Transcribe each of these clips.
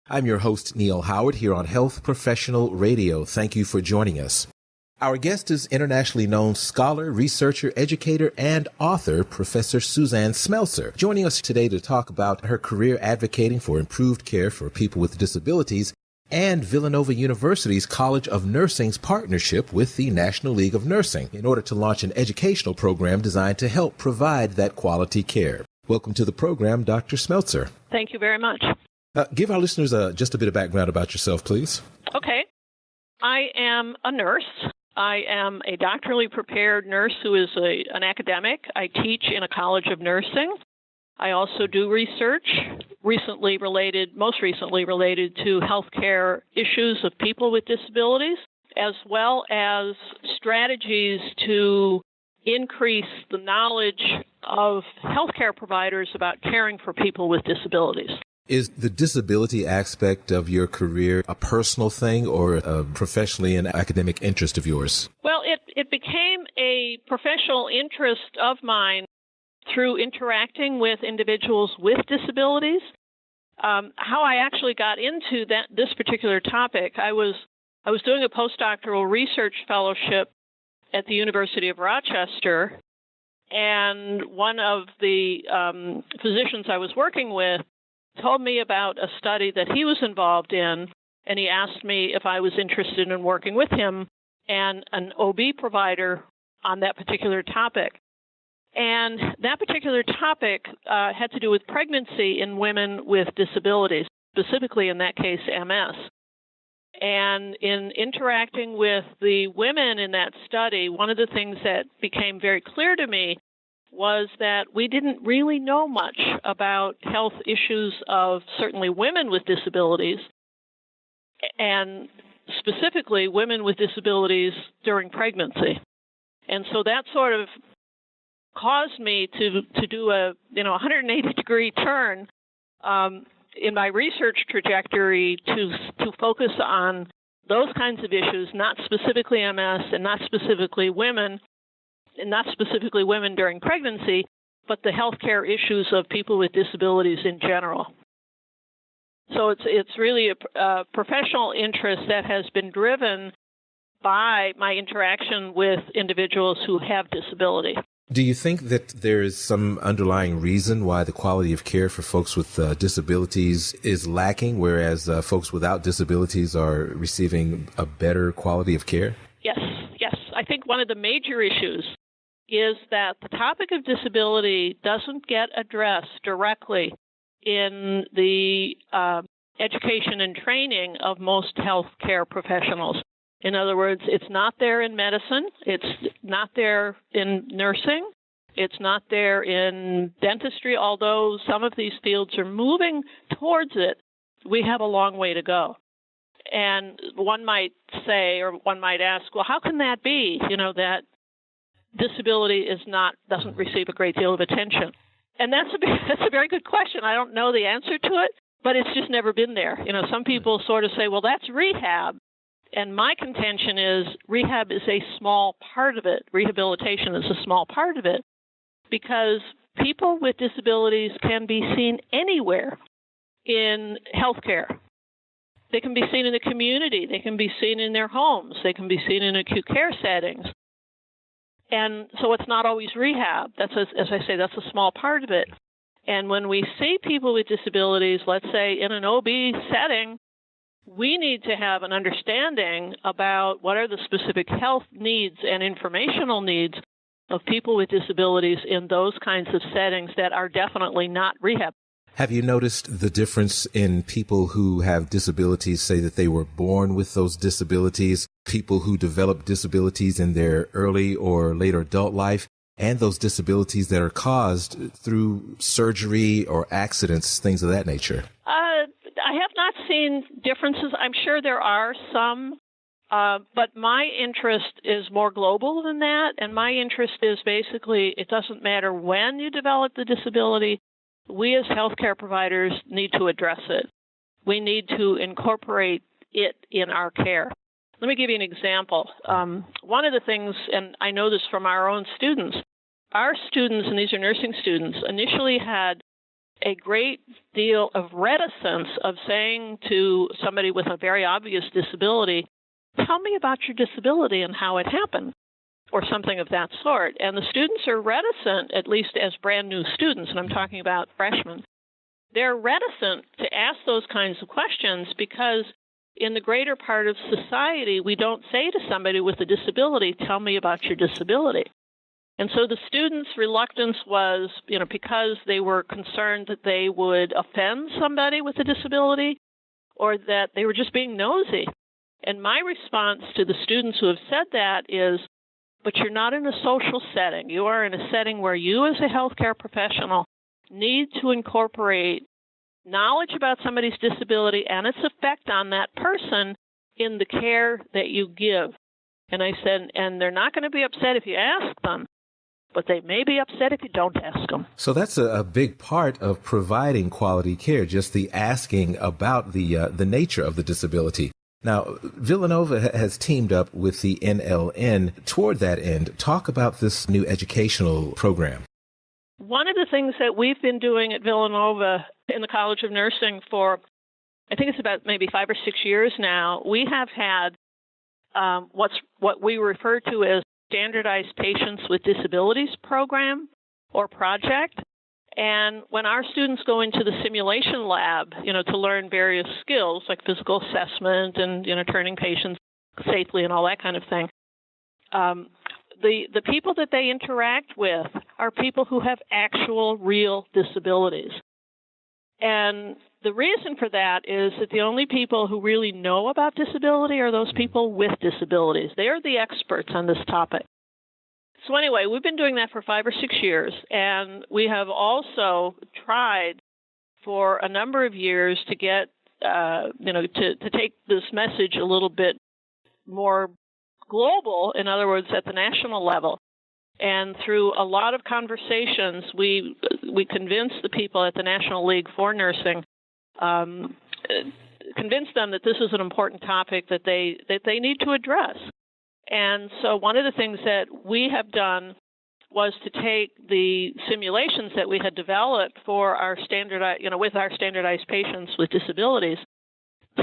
I'm your host, Neal Howard, here on Health Professional Radio. Thank you for joining us. Our guest is internationally known scholar, researcher, educator, and author, Professor Suzanne Smeltzer, joining us today to talk about her career advocating for improved care for people with disabilities and Villanova University's College of Nursing's partnership with the National League of Nursing in order to launch an educational program designed to help provide that quality care. Welcome to the program, Dr. Smeltzer. Thank you very much. Give our listeners just a bit of background about yourself, please. Okay. I am a nurse. I am a doctorally prepared nurse who is an academic. I teach in a college of nursing. I also do research, most recently related to healthcare issues of people with disabilities, as well as strategies to increase the knowledge of healthcare providers about caring for people with disabilities. Is the disability aspect of your career a personal thing or a professionally an academic interest of yours? Well, it became a professional interest of mine through interacting with individuals with disabilities. How I actually got into this particular topic, I was doing a postdoctoral research fellowship at the University of Rochester, and one of the physicians I was working with told me about a study that he was involved in, and he asked me if I was interested in working with him and an OB provider on that particular topic. And that particular topic had to do with pregnancy in women with disabilities, specifically in that case MS. And in interacting with the women in that study, one of the things that became very clear to me was that we didn't really know much about health issues of certainly women with disabilities, and specifically women with disabilities during pregnancy. And so that sort of caused me to do a 180-degree turn in my research trajectory to focus on those kinds of issues, not specifically MS and not specifically women during pregnancy, but the healthcare issues of people with disabilities in general. So it's really a professional interest that has been driven by my interaction with individuals who have disability. Do you think that there is some underlying reason why the quality of care for folks with disabilities is lacking, whereas folks without disabilities are receiving a better quality of care? Yes. I think one of the major issues is that the topic of disability doesn't get addressed directly in the education and training of most healthcare professionals. In other words, it's not there in medicine, it's not there in nursing, it's not there in dentistry, although some of these fields are moving towards it. We have a long way to go. And one might say, or one might ask, well, how can that be, that disability doesn't receive a great deal of attention? And that's a very good question. I don't know the answer to it, but it's just never been there. Some people sort of say, well, that's rehab. And my contention is rehab is a small part of it. Rehabilitation is a small part of it because people with disabilities can be seen anywhere in healthcare. They can be seen in the community. They can be seen in their homes. They can be seen in acute care settings. And so it's not always rehab. As I say, that's a small part of it. And when we see people with disabilities, let's say in an OB setting, we need to have an understanding about what are the specific health needs and informational needs of people with disabilities in those kinds of settings that are definitely not rehab. Have you noticed the difference in people who have disabilities, say that they were born with those disabilities, people who develop disabilities in their early or later adult life, and those disabilities that are caused through surgery or accidents, things of that nature? I have not seen differences. I'm sure there are some, but my interest is more global than that, and my interest is basically it doesn't matter when you develop the disability. We as healthcare providers need to address it. We need to incorporate it in our care. Let me give you an example. One of the things, and I know this from our own students, our students, and these are nursing students, initially had a great deal of reticence of saying to somebody with a very obvious disability, tell me about your disability and how it happened, or something of that sort. And the students are reticent, at least as brand new students, and I'm talking about freshmen, they're reticent to ask those kinds of questions because in the greater part of society, we don't say to somebody with a disability, tell me about your disability. And so the students' reluctance was, because they were concerned that they would offend somebody with a disability or that they were just being nosy. And my response to the students who have said that is, but you're not in a social setting. You are in a setting where you as a healthcare professional need to incorporate knowledge about somebody's disability and its effect on that person in the care that you give. And I said, and they're not going to be upset if you ask them, but they may be upset if you don't ask them. So that's a big part of providing quality care, just the asking about the nature of the disability. Now, Villanova has teamed up with the NLN toward that end. Talk about this new educational program. One of the things that we've been doing at Villanova in the College of Nursing for, I think it's about maybe 5 or 6 years now, we have had what we refer to as Standardized Patients with Disabilities program or project. And when our students go into the simulation lab, to learn various skills like physical assessment and, turning patients safely and all that kind of thing, the people that they interact with are people who have actual real disabilities. And the reason for that is that the only people who really know about disability are those people with disabilities. They are the experts on this topic. So anyway, we've been doing that for 5 or 6 years, and we have also tried for a number of years to get, to take this message a little bit more global, in other words, at the national level. And through a lot of conversations, we convinced the people at the National League for Nursing, convinced them that this is an important topic that they need to address. And so one of the things that we have done was to take the simulations that we had developed for our with our standardized patients with disabilities,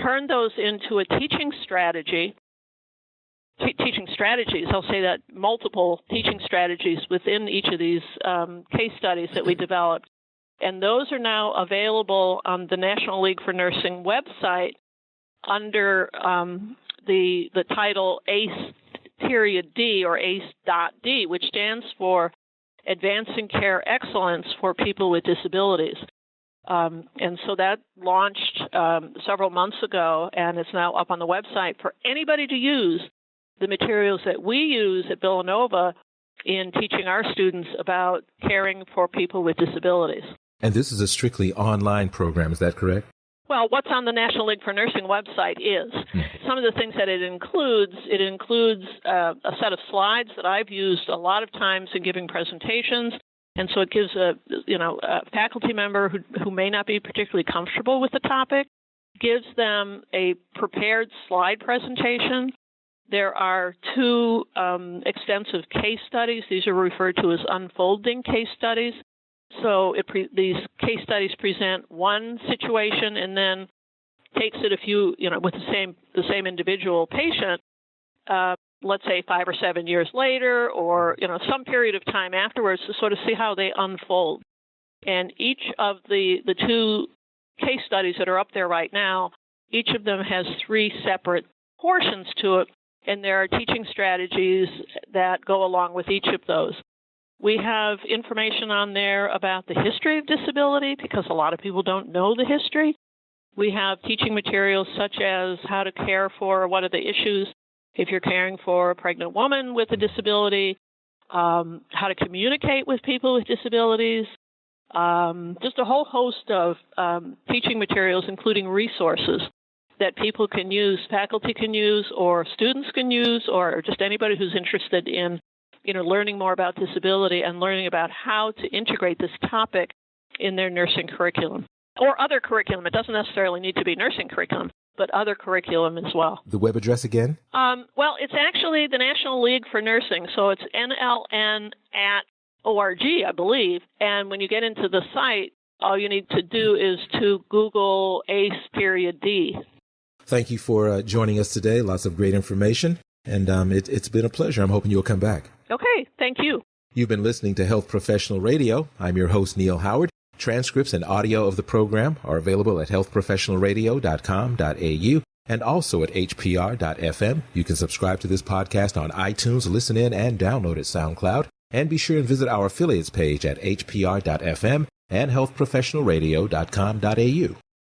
turn those into a teaching strategies, I'll say that multiple teaching strategies within each of these case studies that we developed. And those are now available on the National League for Nursing website under the title ACE-D or ACE.D, which stands for Advancing Care Excellence for People with Disabilities. And so that launched several months ago, and it's now up on the website for anybody to use the materials that we use at Villanova in teaching our students about caring for people with disabilities. And this is a strictly online program, is that correct? Well, what's on the National League for Nursing website is. Some of the things that it includes a set of slides that I've used a lot of times in giving presentations. And so it gives a faculty member who may not be particularly comfortable with the topic, gives them a prepared slide presentation. There are 2 extensive case studies. These are referred to as unfolding case studies. So these case studies present one situation and then takes it with the same individual patient, let's say 5 or 7 years later, or some period of time afterwards to sort of see how they unfold. And each of the 2 case studies that are up there right now, each of them has 3 separate portions to it, and there are teaching strategies that go along with each of those. We have information on there about the history of disability because a lot of people don't know the history. We have teaching materials such as how to care for what are the issues if you're caring for a pregnant woman with a disability, how to communicate with people with disabilities, just a whole host of teaching materials, including resources that people can use, faculty can use, or students can use, or just anybody who's interested in learning more about disability and learning about how to integrate this topic in their nursing curriculum or other curriculum. It doesn't necessarily need to be nursing curriculum, but other curriculum as well. The web address again? Well, it's actually the National League for Nursing, so it's NLN.org, I believe. And when you get into the site, all you need to do is to Google ACE.D. Thank you for joining us today. Lots of great information. And it's been a pleasure. I'm hoping you'll come back. Okay, thank you. You've been listening to Health Professional Radio. I'm your host, Neal Howard. Transcripts and audio of the program are available at healthprofessionalradio.com.au and also at hpr.fm. You can subscribe to this podcast on iTunes, listen in, and download at SoundCloud. And be sure and visit our affiliates page at hpr.fm and healthprofessionalradio.com.au.